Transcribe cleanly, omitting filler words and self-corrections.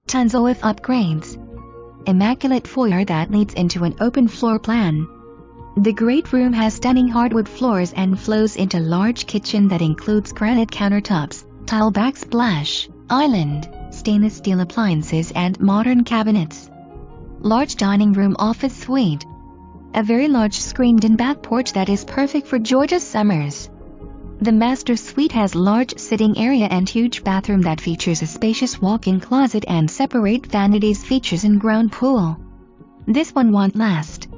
Tons of upgrades. Immaculate foyer that leads into an open floor plan. The great room has stunning hardwood floors and flows into large kitchen that includes granite countertops, tile backsplash, island, stainless steel appliances and modern cabinets. Large dining room office suite. A very large screened-in back porch that is perfect for Georgia's summers. The master suite has large sitting area and huge bathroom that features a spacious walk-in closet and separate vanities features in ground pool. This one won't last.